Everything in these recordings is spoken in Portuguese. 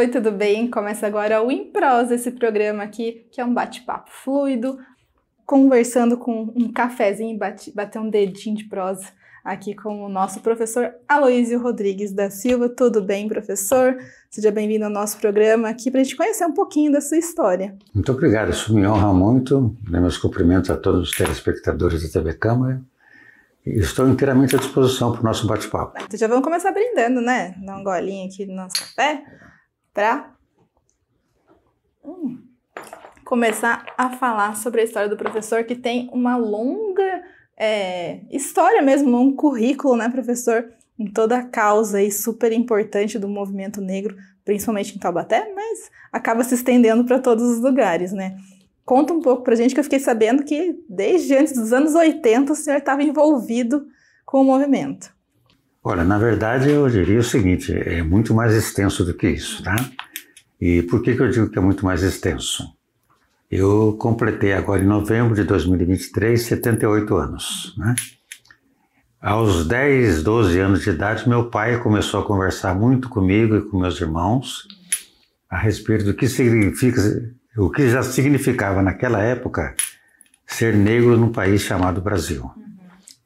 Oi, tudo bem? Começa agora o Em Prosa, esse programa aqui, que é um bate-papo fluido, conversando com um cafezinho, bater um dedinho de prosa aqui com o nosso professor Aloísio Rodrigues da Silva. Tudo bem, professor? Seja bem-vindo ao nosso programa aqui para a gente conhecer um pouquinho da sua história. Muito obrigado, isso me honra muito. Meus cumprimentos a todos os telespectadores da TV Câmara. Estou inteiramente à disposição para o nosso bate-papo. Então já vamos começar brindando, né? Dar um golinho aqui no nosso café para começar a falar sobre a história do professor, que tem uma longa história mesmo, um currículo, né, professor, em toda a causa aí super importante do movimento negro, principalmente em Taubaté, mas acaba se estendendo para todos os lugares, né? Conta um pouco pra gente, que eu fiquei sabendo que desde antes dos anos 80 o senhor estava envolvido com o movimento. Olha, na verdade eu diria o seguinte, é muito mais extenso do que isso, tá? E por que eu digo que é muito mais extenso? Eu completei agora em novembro de 2023, 78 anos, né? Aos 10, 12 anos de idade, meu pai começou a conversar muito comigo e com meus irmãos a respeito do que significa, o que já significava naquela época ser negro num país chamado Brasil.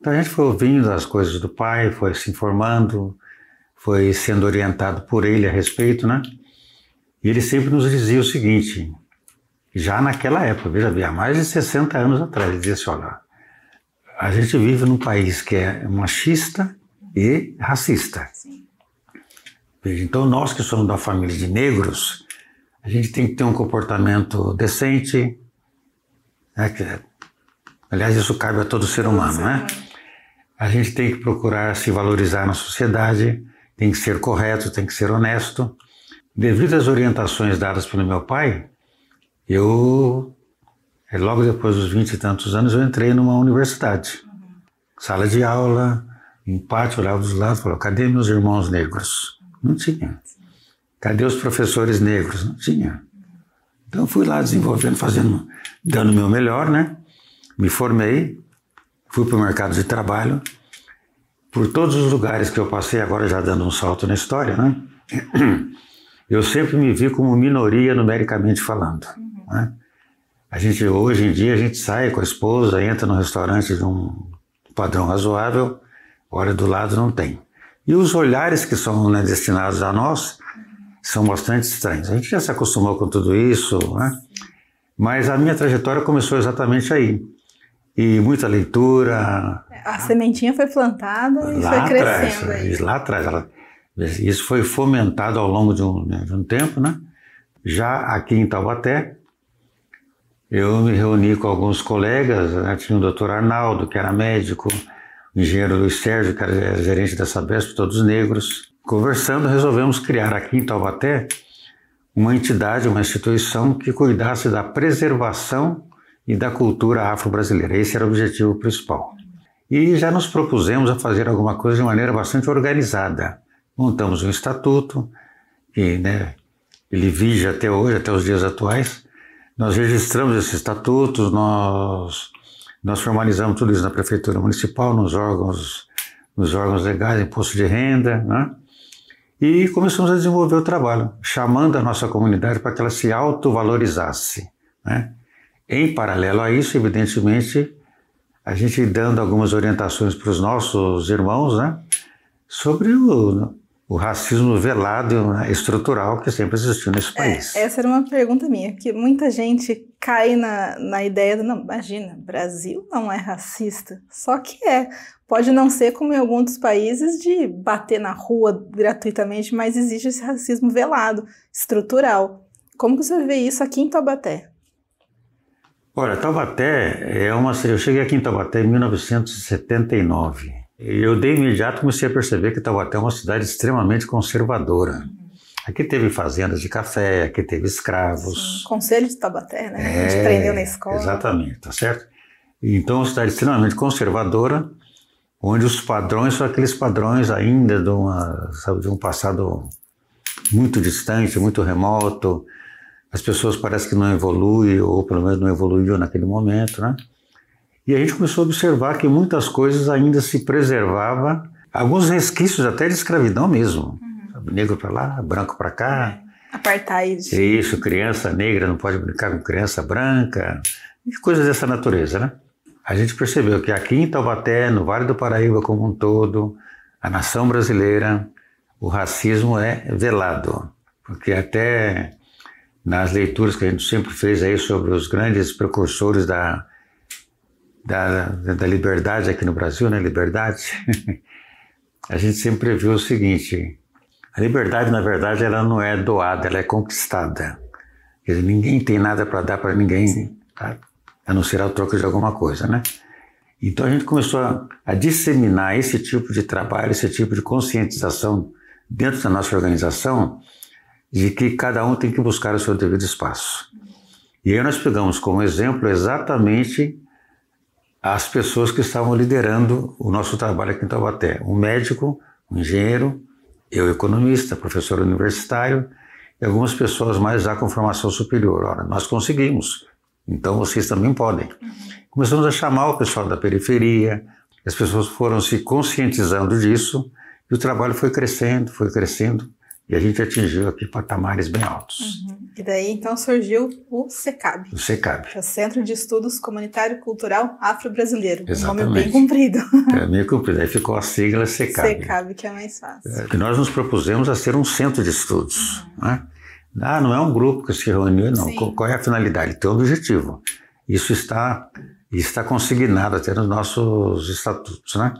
Então a gente foi ouvindo as coisas do pai, foi se informando, foi sendo orientado por ele a respeito, né? E ele sempre nos dizia o seguinte, já naquela época, veja bem, há mais de 60 anos atrás, ele dizia assim, olha, a gente vive num país que é machista e racista. Sim. Veja, então nós que somos da família de negros, a gente tem que ter um comportamento decente, né? Aliás, isso cabe a todo ser humano, né? A gente tem que procurar se valorizar na sociedade, tem que ser correto, tem que ser honesto. Devido às orientações dadas pelo meu pai, logo depois dos 20 e tantos anos, eu entrei numa universidade. Sala de aula, em pátio, olhava dos lados e falava, cadê meus irmãos negros? Não tinha. Cadê os professores negros? Não tinha. Então fui lá desenvolvendo, dando o meu melhor, né? Me formei, fui para o mercado de trabalho. Por todos os lugares que eu passei, agora já dando um salto na história, né? Eu sempre me vi como minoria numericamente falando, né? Hoje em dia, a gente sai com a esposa, entra no restaurante de um padrão razoável, olha do lado, não tem. E os olhares que são, né, destinados a nós são bastante estranhos. A gente já se acostumou com tudo isso, né? Mas a minha trajetória começou exatamente aí. E muita leitura. A sementinha foi plantada e foi crescendo aí. Lá atrás. Isso foi fomentado ao longo de um tempo, né? Já aqui em Taubaté, eu me reuni com alguns colegas, né? Tinha o doutor Arnaldo, que era médico, o engenheiro Luiz Sérgio, que era gerente da Sabesp, todos negros. Conversando, resolvemos criar aqui em Taubaté uma entidade, uma instituição que cuidasse da preservação e da cultura afro-brasileira. Esse era o objetivo principal. E já nos propusemos a fazer alguma coisa de maneira bastante organizada. Montamos um estatuto, que, né, ele vige até hoje, até os dias atuais. Nós registramos esses estatutos, nós formalizamos tudo isso na Prefeitura Municipal, nos órgãos legais, imposto de renda, né? E começamos a desenvolver o trabalho, chamando a nossa comunidade para que ela se autovalorizasse, né? Em paralelo a isso, evidentemente, a gente dando algumas orientações para os nossos irmãos, né, sobre o racismo velado, né, estrutural que sempre existiu nesse país. Essa era uma pergunta minha, que muita gente cai na ideia não, imagina, Brasil não é racista, só que pode não ser como em alguns dos países de bater na rua gratuitamente, mas existe esse racismo velado, estrutural. Como que você vê isso aqui em Taubaté? Olha, Taubaté eu cheguei aqui em Taubaté em 1979. E eu de imediato comecei a perceber que Taubaté é uma cidade extremamente conservadora. Aqui teve fazendas de café, aqui teve escravos. Sim, Conselho de Taubaté, né? A gente aprendeu na escola. Exatamente, tá certo? Então, uma cidade extremamente conservadora, onde os padrões são aqueles padrões ainda de um passado muito distante, muito remoto. As pessoas parecem que não evoluem, ou pelo menos não evoluíram naquele momento, né? E a gente começou a observar que muitas coisas ainda se preservavam, alguns resquícios até de escravidão mesmo. Negro para lá, branco para cá. Apartheid. Isso, criança negra não pode brincar com criança branca, e coisas dessa natureza, né? A gente percebeu que aqui em Taubaté, no Vale do Paraíba como um todo, a nação brasileira, o racismo é velado, porque até nas leituras que a gente sempre fez aí sobre os grandes precursores da liberdade aqui no Brasil, né? Liberdade, a gente sempre viu o seguinte: a liberdade, na verdade, ela não é doada, ela é conquistada. Quer dizer, ninguém tem nada para dar para ninguém, tá? A não ser a troca de alguma coisa, né? Então a gente começou a disseminar esse tipo de trabalho, esse tipo de conscientização dentro da nossa organização, de que cada um tem que buscar o seu devido espaço. E aí nós pegamos como exemplo exatamente as pessoas que estavam liderando o nosso trabalho aqui em Taubaté. Um médico, um engenheiro, eu economista, professor universitário e algumas pessoas mais já com formação superior. Ora, nós conseguimos, então vocês também podem. Começamos a chamar o pessoal da periferia, as pessoas foram se conscientizando disso e o trabalho foi crescendo e a gente atingiu aqui patamares bem altos. E daí então surgiu o CECAB. O CECAB. É o Centro de Estudos Comunitário Cultural Afro-Brasileiro. Exatamente. Um nome bem comprido. É meio comprido, aí ficou a sigla CECAB. CECAB, que é mais fácil. Que nós nos propusemos a ser um centro de estudos, né? Não é um grupo que se reuniu, não. Sim. Qual é a finalidade? Tem um objetivo. Isso está consignado até nos nossos estatutos, né?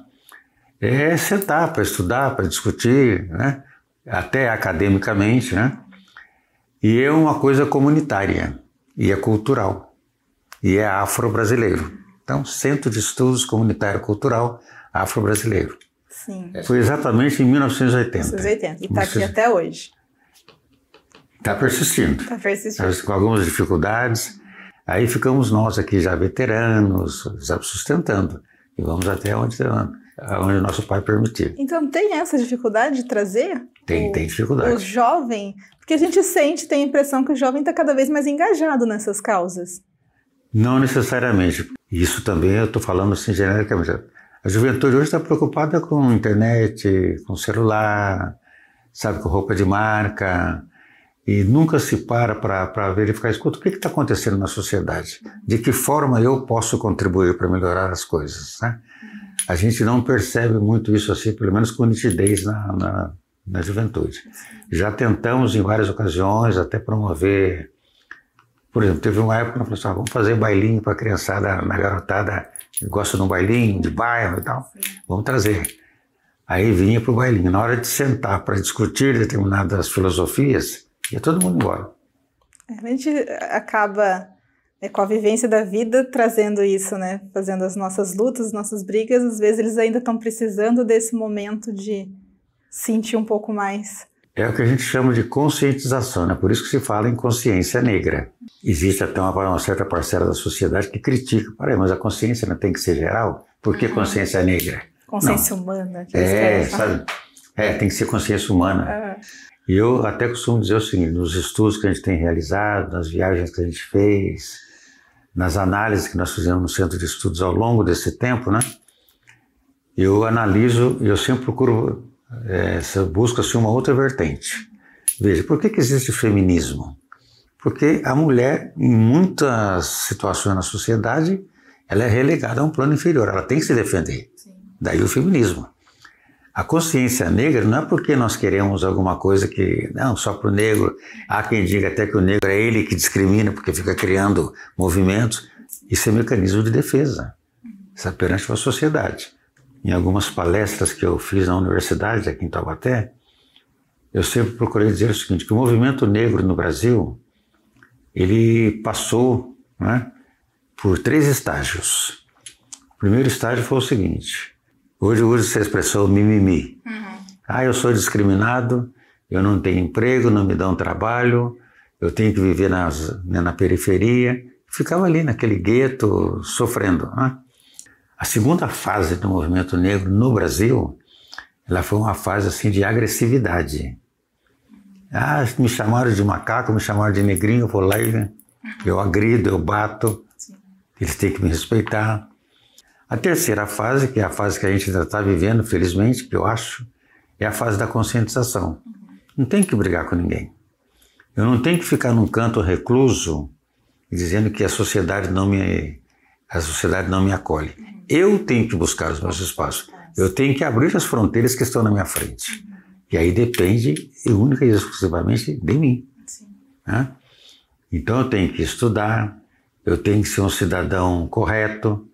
É sentar para estudar, para discutir, né? Até academicamente, né? E é uma coisa comunitária, e é cultural, e é afro-brasileiro. Então, Centro de Estudos Comunitário Cultural Afro-Brasileiro. Sim. Foi exatamente em 1980. 1980. E está aqui até hoje. Está persistindo. Está persistindo. Com algumas dificuldades. Aí ficamos nós aqui já veteranos, já sustentando. E vamos até onde nosso pai permitir. Então tem essa dificuldade de trazer? Tem dificuldade. O jovem, porque a gente tem a impressão que o jovem está cada vez mais engajado nessas causas. Não necessariamente. Isso também eu estou falando assim genericamente. A juventude hoje está preocupada com internet, com celular, sabe, com roupa de marca, e nunca se para verificar, escuta, o que está acontecendo na sociedade? De que forma eu posso contribuir para melhorar as coisas, né? A gente não percebe muito isso assim, pelo menos com nitidez na juventude. Já tentamos em várias ocasiões até promover, por exemplo, teve uma época que nós falamos, vamos fazer bailinho para a criançada, na garotada, que gosta de um bailinho, de bairro e tal, vamos trazer. Aí vinha para o bailinho. Na hora de sentar para discutir determinadas filosofias, ia todo mundo embora. A gente acaba, com a vivência da vida, trazendo isso, né? Fazendo as nossas lutas, as nossas brigas. Às vezes eles ainda estão precisando desse momento de sentir um pouco mais. É o que a gente chama de conscientização, né? Por isso que se fala em consciência negra. Existe até uma certa parcela da sociedade que critica. Mas a consciência não tem que ser geral? Por que consciência negra? Consciência humana. Sabe? Tem que ser consciência humana. E eu até costumo dizer o seguinte, nos estudos que a gente tem realizado, nas viagens que a gente fez, nas análises que nós fizemos no Centro de Estudos ao longo desse tempo, né? Eu analiso e eu sempre procuro, busco assim uma outra vertente. Veja, por que existe feminismo? Porque a mulher, em muitas situações na sociedade, ela é relegada a um plano inferior, ela tem que se defender. Sim. Daí o feminismo. A consciência negra não é porque nós queremos alguma coisa que, não, só para o negro. Há quem diga até que o negro é ele que discrimina, porque fica criando movimentos. Isso é mecanismo de defesa, isso é perante a sociedade. Em algumas palestras que eu fiz na universidade, aqui em Taubaté, eu sempre procurei dizer o seguinte, que o movimento negro no Brasil, ele passou, né, por 3 estágios. O primeiro estágio foi o seguinte... Hoje eu uso essa expressão mimimi. Eu sou discriminado, eu não tenho emprego, não me dão trabalho, eu tenho que viver na periferia. Ficava ali naquele gueto, sofrendo, né? A segunda fase do movimento negro no Brasil, ela foi uma fase assim de agressividade. Me chamaram de macaco, me chamaram de negrinho, eu vou lá e eu agrido, eu bato, eles têm que me respeitar. A terceira fase, que é a fase que a gente ainda está vivendo, felizmente, que eu acho, é a fase da conscientização. Não tem que brigar com ninguém. Eu não tenho que ficar num canto recluso dizendo que a sociedade não me acolhe. Eu tenho que buscar os meus espaços. Eu tenho que abrir as fronteiras que estão na minha frente. E aí depende única e exclusivamente de mim. Né? Então eu tenho que estudar, eu tenho que ser um cidadão correto,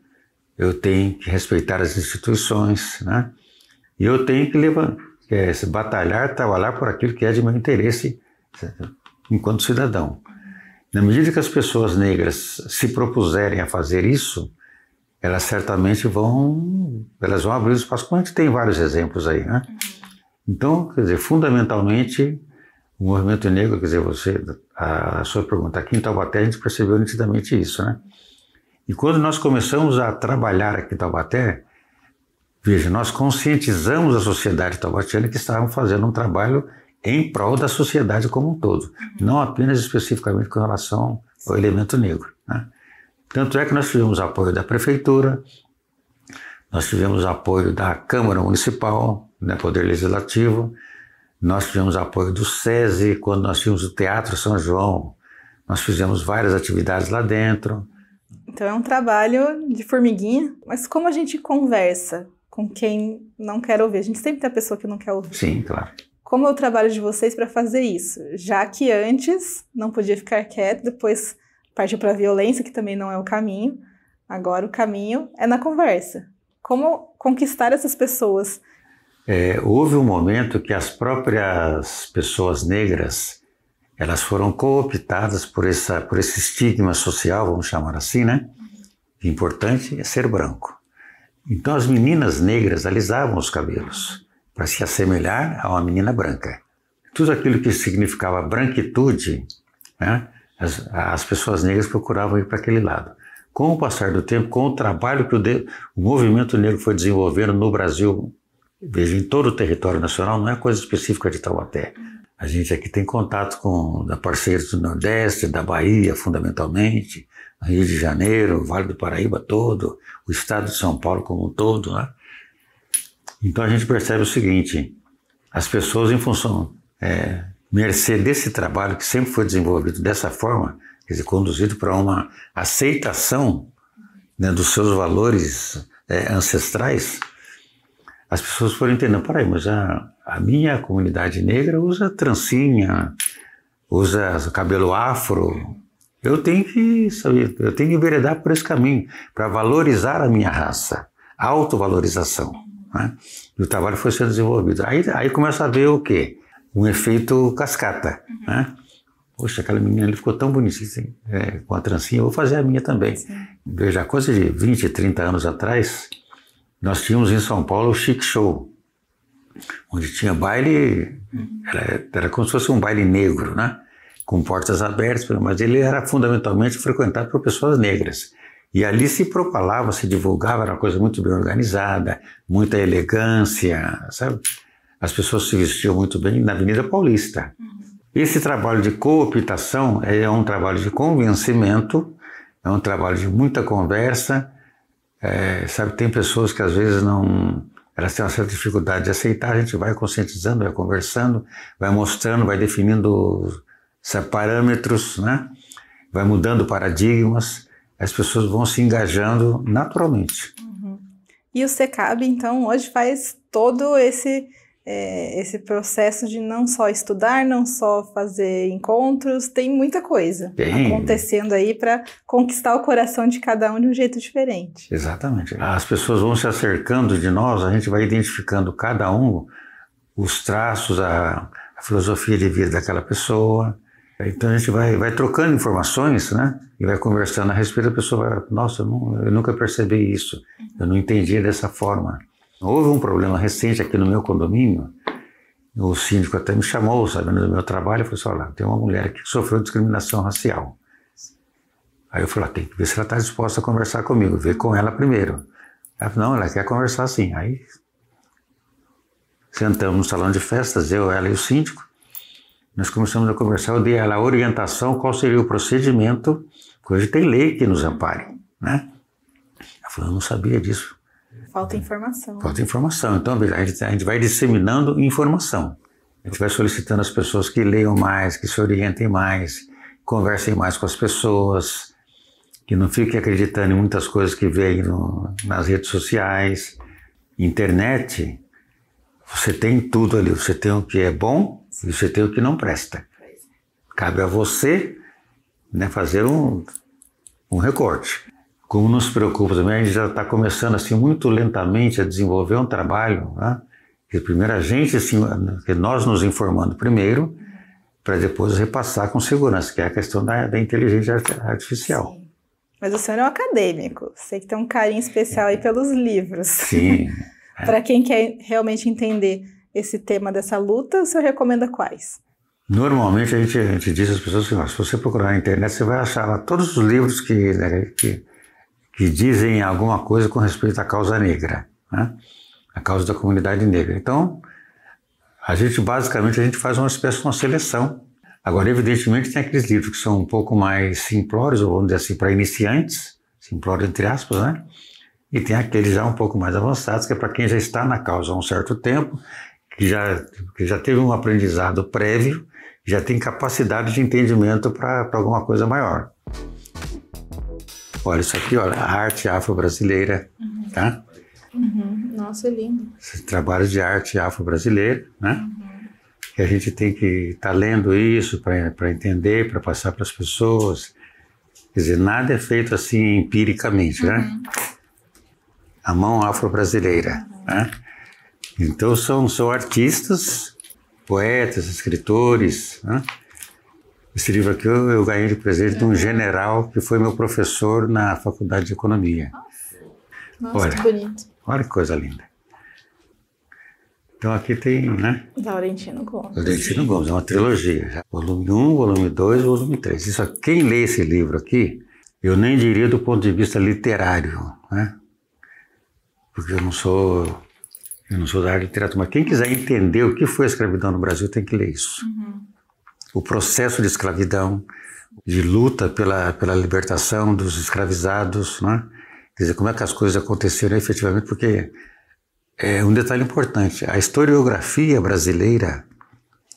eu tenho que respeitar as instituições, né? E eu tenho que batalhar, trabalhar por aquilo que é de meu interesse enquanto cidadão. Na medida que as pessoas negras se propuserem a fazer isso, elas certamente vão abrir espaço, como a gente tem vários exemplos aí, né? Então, quer dizer, fundamentalmente, o movimento negro, quer dizer, a sua pergunta, aqui em Taubaté a gente percebeu nitidamente isso, né? E quando nós começamos a trabalhar aqui em Taubaté, veja, nós conscientizamos a sociedade taubatiana que estavam fazendo um trabalho em prol da sociedade como um todo, não apenas especificamente com relação ao elemento negro, né? Tanto é que nós tivemos apoio da prefeitura, nós tivemos apoio da Câmara Municipal, né, Poder Legislativo, nós tivemos apoio do SESI, quando nós tínhamos o Teatro São João, nós fizemos várias atividades lá dentro. Então é um trabalho de formiguinha, mas como a gente conversa com quem não quer ouvir? A gente sempre tem a pessoa que não quer ouvir. Sim, claro. Como é o trabalho de vocês para fazer isso? Já que antes não podia ficar quieto, depois partiu para a violência, que também não é o caminho, agora o caminho é na conversa. Como conquistar essas pessoas? Houve um momento que as próprias pessoas negras, elas foram cooptadas por esse estigma social, vamos chamar assim, né? O importante é ser branco. Então as meninas negras alisavam os cabelos para se assemelhar a uma menina branca. Tudo aquilo que significava branquitude, né? As pessoas negras procuravam ir para aquele lado. Com o passar do tempo, com o trabalho que o movimento negro foi desenvolvendo no Brasil, veja, em todo o território nacional, não é coisa específica de Taubaté. A gente aqui tem contato com parceiros do Nordeste, da Bahia, fundamentalmente, Rio de Janeiro, Vale do Paraíba todo, o estado de São Paulo como um todo, né? Então a gente percebe o seguinte, as pessoas em função, mercê desse trabalho que sempre foi desenvolvido dessa forma, quer dizer, conduzido para uma aceitação, né, dos seus valores ancestrais, as pessoas foram entendendo, peraí, mas a minha comunidade negra usa trancinha, usa cabelo afro, eu tenho que enveredar por esse caminho, para valorizar a minha raça, autovalorização, né? E o trabalho foi sendo desenvolvido. Aí começa a ver o quê? Um efeito cascata, né? Poxa, aquela menina ali ficou tão bonitinha assim, com a trancinha, eu vou fazer a minha também. Sim. Veja, coisa de 20, 30 anos atrás, nós tínhamos em São Paulo o Chic Show, onde tinha baile, era como se fosse um baile negro, né? Com portas abertas, mas ele era fundamentalmente frequentado por pessoas negras. E ali se propalava, se divulgava, era uma coisa muito bem organizada, muita elegância, sabe? As pessoas se vestiam muito bem na Avenida Paulista. Esse trabalho de cooptação é um trabalho de convencimento, é um trabalho de muita conversa, sabe? Tem pessoas que às vezes elas têm uma certa dificuldade de aceitar, a gente vai conscientizando, vai conversando, vai mostrando, vai definindo parâmetros, né? Vai mudando paradigmas, as pessoas vão se engajando naturalmente. E o SECAB, então, hoje faz todo esse processo de não só estudar, não só fazer encontros, tem muita coisa acontecendo aí para conquistar o coração de cada um de um jeito diferente. Exatamente. As pessoas vão se acercando de nós, a gente vai identificando cada um, os traços, a filosofia de vida daquela pessoa. Então a gente vai trocando informações, né? E vai conversando a respeito, a pessoa vai, nossa, eu nunca percebi isso, eu não entendia dessa forma. Houve um problema recente aqui no meu condomínio, o síndico até me chamou, sabendo do meu trabalho, e falou assim, olha, tem uma mulher aqui que sofreu discriminação racial. Aí eu falei, tem que ver se ela está disposta a conversar comigo, ver com ela primeiro. Ela falou, não, ela quer conversar sim. Aí sentamos no salão de festas, eu, ela e o síndico, nós começamos a conversar, eu dei a ela a orientação, qual seria o procedimento, porque hoje tem lei que nos ampare, né? Ela falou, eu não sabia disso. Falta informação. Falta informação, então a gente vai disseminando informação. A gente vai solicitando às pessoas que leiam mais, que se orientem mais, conversem mais com as pessoas, que não fiquem acreditando em muitas coisas que veem nas redes sociais. Internet, você tem tudo ali, você tem o que é bom e você tem o que não presta. Cabe a você, né, fazer um recorte. Como nos preocupa também, a gente já está começando assim muito lentamente a desenvolver um trabalho, né? Que primeiro a gente, assim, que nós nos informando primeiro, para depois repassar com segurança, que é a questão da inteligência artificial. Sim. Mas o senhor é um acadêmico, sei que tem um carinho especial aí pelos livros. Sim. Para quem quer realmente entender esse tema dessa luta, o senhor recomenda quais? Normalmente a gente diz às pessoas assim, se você procurar na internet, você vai achar lá todos os livros que dizem alguma coisa com respeito à causa negra, né? A causa da comunidade negra. Então, a gente faz uma espécie de uma seleção. Agora, evidentemente, tem aqueles livros que são um pouco mais simplórios, ou vamos dizer assim, para iniciantes, simplório entre aspas, né? E tem aqueles já um pouco mais avançados, que é para quem já está na causa há um certo tempo, que já teve um aprendizado prévio, já tem capacidade de entendimento para alguma coisa maior. Olha isso aqui, olha, a arte afro-brasileira, tá? Nossa, é lindo. Trabalhos de arte afro-brasileira, né? Que a gente tem que estar lendo isso para entender, para passar para as pessoas. Quer dizer, nada é feito assim empiricamente, né? A mão afro-brasileira, né? Então são artistas, poetas, escritores, né? Esse livro aqui eu ganhei de presente de um general que foi meu professor na Faculdade de Economia. Nossa, olha, que bonito. Olha que coisa linda. Então aqui tem, né? Laurentino Gomes. Laurentino Gomes, é uma trilogia. Volume 1, volume 2 e volume 3. Isso, quem lê esse livro aqui, eu nem diria do ponto de vista literário, né? Porque eu não sou da área de literatura, mas quem quiser entender o que foi a escravidão no Brasil tem que ler isso. O processo de escravidão, de luta pela libertação dos escravizados, né? Quer dizer, como é que as coisas aconteceram efetivamente, porque é um detalhe importante, a historiografia brasileira,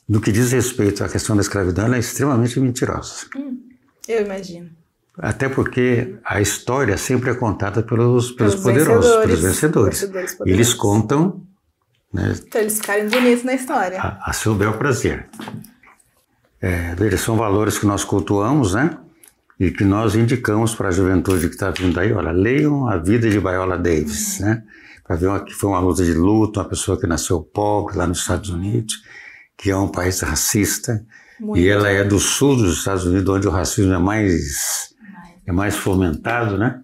no que diz respeito à questão da escravidão, ela é extremamente mentirosa. Eu imagino. Até porque a história sempre é contada pelos poderosos, pelos vencedores. Eles contam, né, então eles ficarem bonitos na história. A seu bel prazer. Veja, são valores que nós cultuamos, né? E que nós indicamos para a juventude que está vindo aí, olha, leiam A Vida de Viola Davis, né? Para ver que foi uma luta de luta, uma pessoa que nasceu pobre lá nos Estados Unidos, que é um país racista, e ela é do sul dos Estados Unidos, onde o racismo é mais fomentado, né?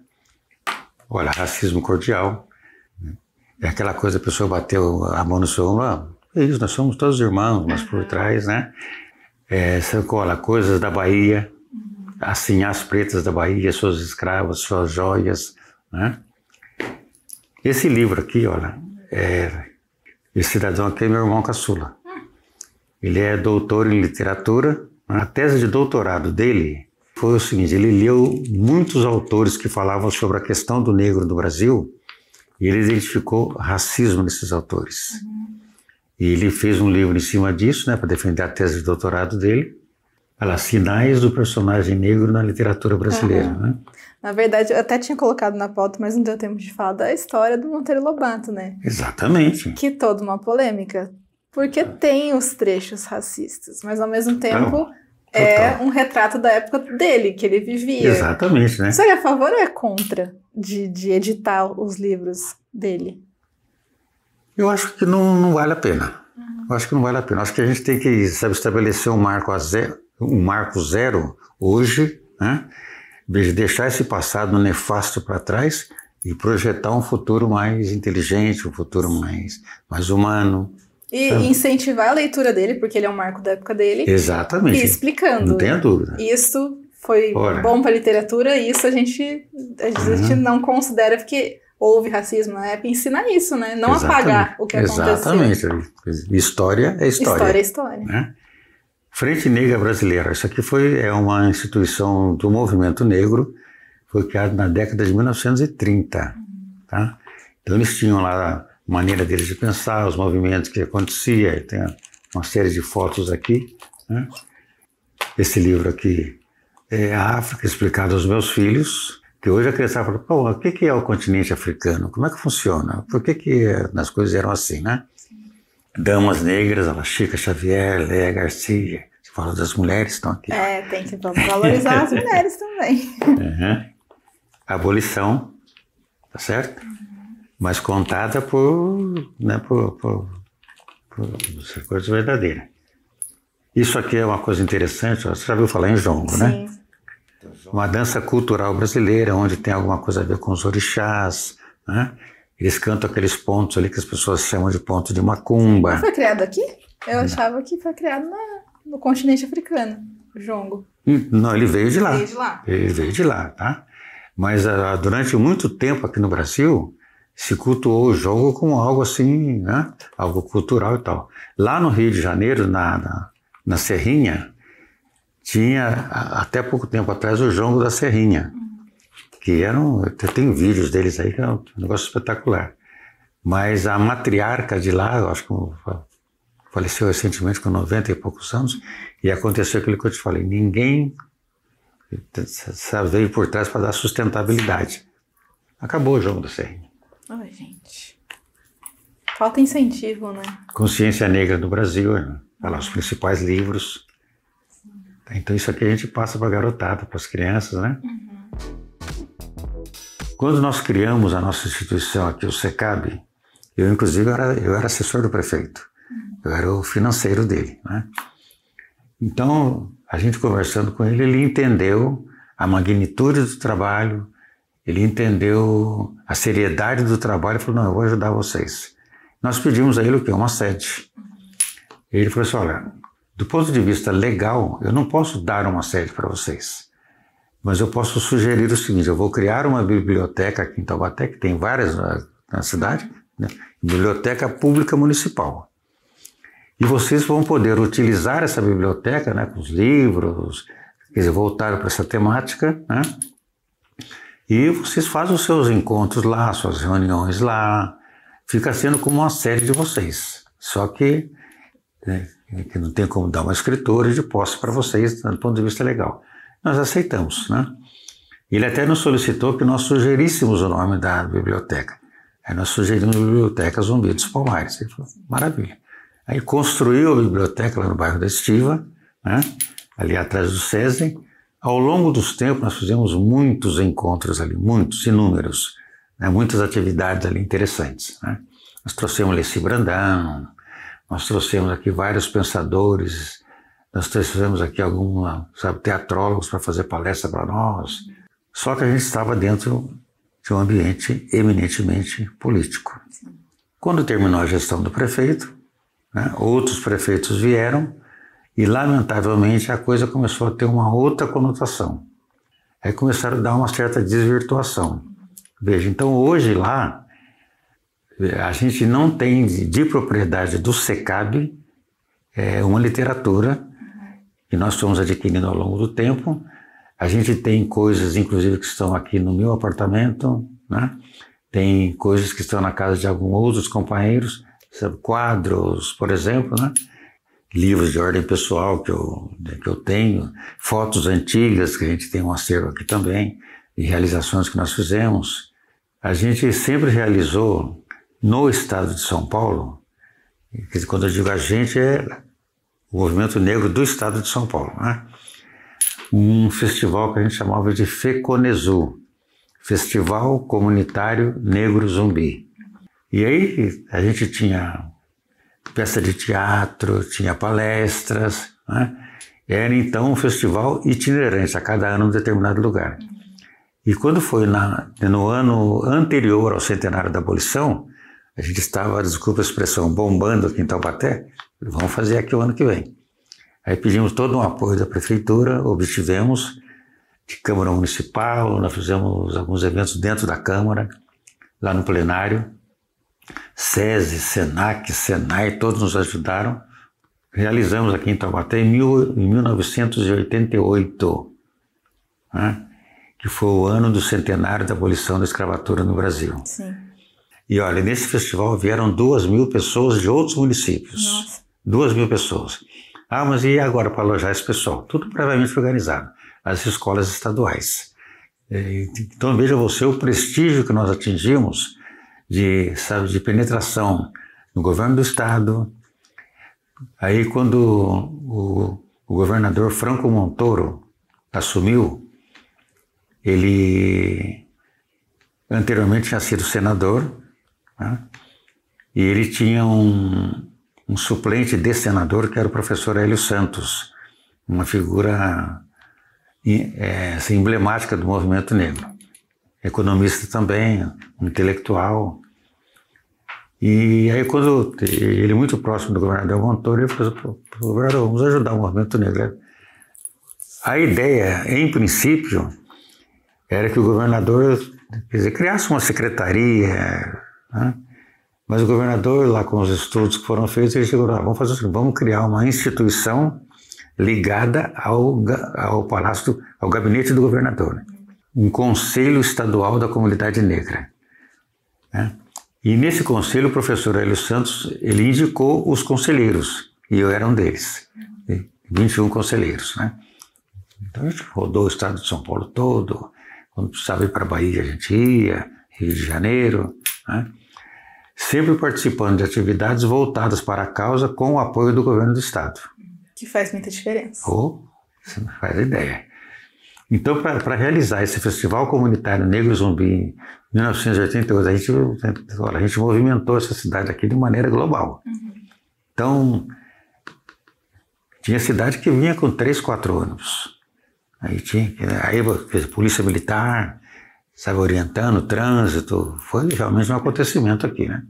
Olha, racismo cordial. É aquela coisa, a pessoa bateu a mão no seu ombro, é isso, nós somos todos irmãos, mas por trás, né? Olha, coisas da Bahia, assim, as pretas da Bahia, suas escravas, suas joias, né? Esse livro aqui, olha, esse cidadão aqui é meu irmão caçula. Ele é doutor em literatura. A tese de doutorado dele foi o seguinte, ele leu muitos autores que falavam sobre a questão do negro no Brasil e ele identificou racismo nesses autores. E ele fez um livro em cima disso, né, para defender a tese de doutorado dele. Olha, Sinais do Personagem Negro na Literatura Brasileira, né? Na verdade, eu até tinha colocado na pauta, mas não deu tempo de falar da história do Monteiro Lobato, né? Exatamente. Que toda uma polêmica, porque tem os trechos racistas, mas ao mesmo tempo um retrato da época dele, que ele vivia. Exatamente, né? Você é a favor ou é contra de editar os livros dele? Eu acho que não vale a pena. Eu acho que não vale a pena. Acho que a gente tem que, sabe, estabelecer um marco zero hoje, né? Deixar esse passado nefasto para trás e projetar um futuro mais inteligente, um futuro mais humano. E incentivar a leitura dele, porque ele é um marco da época dele. Exatamente. E explicando. Não tenha dúvida. Isso foi bom para a literatura, e isso a gente não considera, porque houve racismo na época, ensinar isso, né? Não apagar o que aconteceu. Exatamente. História é história. História é história. Né? Frente Negra Brasileira. Isso aqui é uma instituição do movimento negro, foi criada na década de 1930. Tá? Então eles tinham lá a maneira deles de pensar, os movimentos que acontecia, tem uma série de fotos aqui, né? Esse livro aqui é a África explicada aos meus filhos, que hoje a criança fala, pô, o que é o continente africano? Como é que funciona? Por que as coisas eram assim, né? Damas negras, a Chica Xavier, Léa Garcia, você fala das mulheres, estão aqui. Tem que valorizar as mulheres também. Abolição, tá certo? Mas contada por coisas verdadeiras. Isso aqui é uma coisa interessante, você já ouviu falar em jongo, né? Sim. Uma dança cultural brasileira, onde tem alguma coisa a ver com os orixás, né? Eles cantam aqueles pontos ali que as pessoas chamam de ponto de macumba. Foi criado aqui? Eu achava que foi criado no continente africano, o jongo. Não, ele veio de lá. Veio de lá. Ele veio de lá, tá? Mas durante muito tempo aqui no Brasil, se cultuou o jongo como algo assim, né? Algo cultural e tal. Lá no Rio de Janeiro, na Serrinha, tinha até pouco tempo atrás o jongo da Serrinha, que tem vídeos deles aí que é um negócio espetacular. Mas a matriarca de lá, eu acho que faleceu recentemente com 90 e poucos anos, e aconteceu aquilo que eu te falei, ninguém veio por trás para dar sustentabilidade. Acabou o jongo da Serrinha. Ai, gente. Falta incentivo, né? Consciência Negra do Brasil, né? Olha lá, os principais livros. Então isso aqui a gente passa para a garotada, para as crianças, né? Quando nós criamos a nossa instituição aqui, o SECAB, eu inclusive eu era assessor do prefeito. Eu era o financeiro dele, né? Então, a gente conversando com ele, ele entendeu a magnitude do trabalho, ele entendeu a seriedade do trabalho e falou, não, eu vou ajudar vocês. Nós pedimos a ele o quê? Uma sede. Ele falou assim, olha, do ponto de vista legal, eu não posso dar uma sede para vocês, mas eu posso sugerir o seguinte, eu vou criar uma biblioteca aqui em Taubaté, que tem várias na cidade, né? Biblioteca Pública Municipal. E vocês vão poder utilizar essa biblioteca, né, com os livros, quer dizer, voltaram para essa temática, né? E vocês fazem os seus encontros lá, suas reuniões lá, fica sendo como uma sede de vocês. Só que não tem como dar uma escritura de posse para vocês, do ponto de vista legal. Nós aceitamos, né? Ele até nos solicitou que nós sugeríssemos o nome da biblioteca. Aí nós sugerimos a Biblioteca Zumbi dos Palmares. Ele falou, maravilha. Aí construiu a biblioteca lá no bairro da Estiva, né? Ali atrás do SESI. Ao longo dos tempos nós fizemos muitos encontros ali, muitos, inúmeros, né? Muitas atividades ali interessantes, né? Nós trouxemos Leci Brandão, nós trouxemos aqui vários pensadores, nós trouxemos aqui teatrólogos para fazer palestra para nós. Só que a gente estava dentro de um ambiente eminentemente político. Quando terminou a gestão do prefeito, né, outros prefeitos vieram e, lamentavelmente, a coisa começou a ter uma outra conotação. Aí começaram a dar uma certa desvirtuação. Veja, então hoje lá, a gente não tem de propriedade do SECAB uma literatura que nós fomos adquirindo ao longo do tempo. A gente tem coisas, inclusive, que estão aqui no meu apartamento, né? Tem coisas que estão na casa de alguns outros companheiros, quadros, por exemplo, né? Livros de ordem pessoal que eu tenho, fotos antigas, que a gente tem um acervo aqui também, e realizações que nós fizemos. A gente sempre realizou no estado de São Paulo, quando eu digo a gente, é o movimento negro do estado de São Paulo, né? Um festival que a gente chamava de FECONEZU, Festival Comunitário Negro Zumbi. E aí a gente tinha peça de teatro, tinha palestras, né? Era então um festival itinerante, a cada ano em um determinado lugar. E quando foi no ano anterior ao centenário da abolição, a gente estava, desculpa a expressão, bombando aqui em Taubaté, vamos fazer aqui o ano que vem. Aí pedimos todo um apoio da prefeitura, obtivemos, de Câmara Municipal, nós fizemos alguns eventos dentro da Câmara, lá no plenário. SESI, SENAC, SENAI, todos nos ajudaram. Realizamos aqui em Taubaté em 1988, né? Que foi o ano do centenário da abolição da escravatura no Brasil. Sim. E olha, nesse festival vieram 2.000 pessoas de outros municípios. Nossa. 2.000 pessoas. Ah, mas e agora para alojar esse pessoal? Tudo previamente organizado. As escolas estaduais. Então veja você o prestígio que nós atingimos de penetração no governo do estado. Aí quando o governador Franco Montoro assumiu, ele anteriormente tinha sido senador, né? E ele tinha um suplente de senador que era o professor Hélio Santos, uma figura assim, emblemática do movimento negro, economista também, um intelectual. E aí quando ele muito próximo do governador Montoro, ele falou: governador, vamos ajudar o movimento negro. A ideia, em princípio, era que o governador, quer dizer, criasse uma secretaria, né? Mas o governador, lá com os estudos que foram feitos, ele chegou lá: vamos fazer assim, vamos criar uma instituição ligada ao palácio, ao gabinete do governador, né? Um conselho estadual da comunidade negra, né? E nesse conselho o professor Hélio Santos, ele indicou os conselheiros, e eu era um deles, 21 conselheiros, né? Então a gente rodou o estado de São Paulo todo, quando precisava ir para a Bahia a gente ia, Rio de Janeiro, né? Sempre participando de atividades voltadas para a causa com o apoio do governo do estado. Que faz muita diferença. Você não faz ideia. Então, para realizar esse Festival Comunitário Negro Zumbi em 1988, a gente movimentou essa cidade aqui de maneira global. Então, tinha cidade que vinha com 3, 4 ônibus. Aí fez polícia militar, sabe, orientando o trânsito. Foi realmente um acontecimento aqui, né?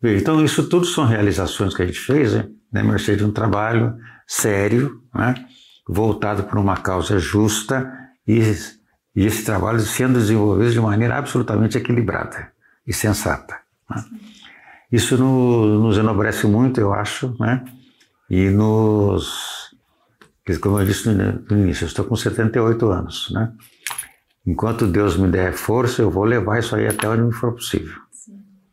Então, isso tudo são realizações que a gente fez, né, mercê de um trabalho sério, né, voltado para uma causa justa, e esse trabalho sendo desenvolvido de maneira absolutamente equilibrada e sensata, né? Isso nos enobrece muito, eu acho, né? E como eu disse no início, eu estou com 78 anos, né? Enquanto Deus me der força, eu vou levar isso aí até onde me for possível.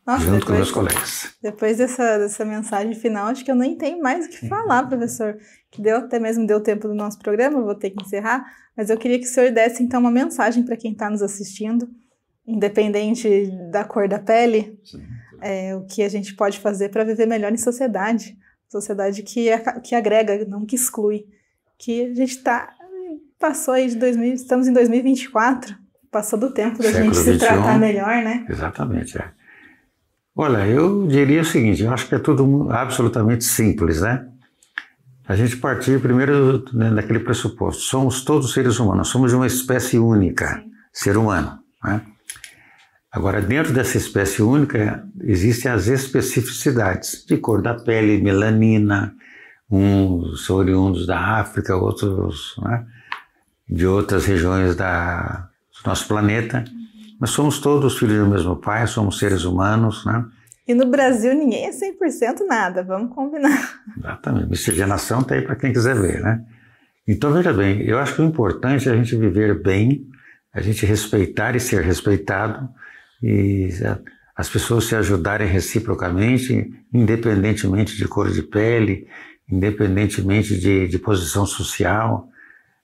Nossa, junto com meus colegas. Depois dessa mensagem final, acho que eu nem tenho mais o que falar, professor. Que até mesmo deu tempo do nosso programa, eu vou ter que encerrar, mas eu queria que o senhor desse então uma mensagem para quem está nos assistindo, independente da cor da pele, o que a gente pode fazer para viver melhor em sociedade que agrega, não que exclui, que a gente passou aí de 2000, estamos em 2024, passou do tempo da gente se tratar melhor, né? Exatamente, Olha, eu diria o seguinte, eu acho que é tudo absolutamente simples, né? A gente partir primeiro, né, daquele pressuposto, somos todos seres humanos, somos de uma espécie única, ser humano, né? Agora, dentro dessa espécie única, existem as especificidades de cor da pele, melanina, uns oriundos da África, outros, né, de outras regiões do nosso planeta. Mas somos todos filhos do mesmo pai, somos seres humanos, né? E no Brasil ninguém é 100% nada, vamos combinar. Exatamente, miscigenação está aí para quem quiser ver, né? Então, veja bem, eu acho que o importante é a gente viver bem, a gente respeitar e ser respeitado, e as pessoas se ajudarem reciprocamente, independentemente de cor de pele, independentemente de posição social,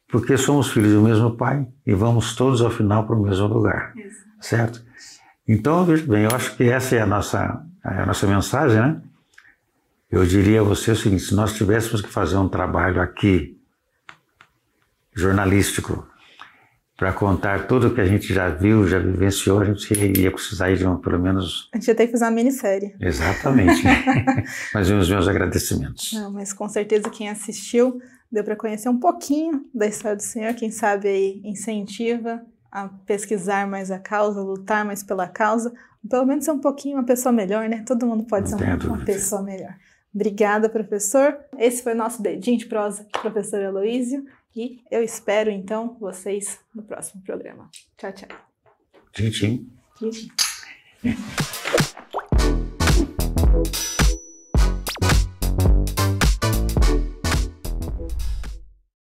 porque somos filhos do mesmo pai e vamos todos ao final para o mesmo lugar, certo? Então, veja bem, eu acho que essa é a nossa mensagem, né? Eu diria a você o seguinte, se nós tivéssemos que fazer um trabalho aqui, jornalístico, para contar tudo o que a gente já viu, já vivenciou, a gente ia precisar de pelo menos... A gente ia ter que fazer uma minissérie. Exatamente. Mas os meus agradecimentos. Não, mas com certeza quem assistiu deu para conhecer um pouquinho da história do senhor, quem sabe aí incentiva a pesquisar mais a causa, lutar mais pela causa, pelo menos ser um pouquinho uma pessoa melhor, né? Todo mundo pode ser uma pessoa melhor. Obrigada, professor. Esse foi o nosso Dedinho de Prosa, professor Heloísio, e eu espero, então, vocês no próximo programa. Tchau, tchau. Tchim, tchim. Tchim, tchim.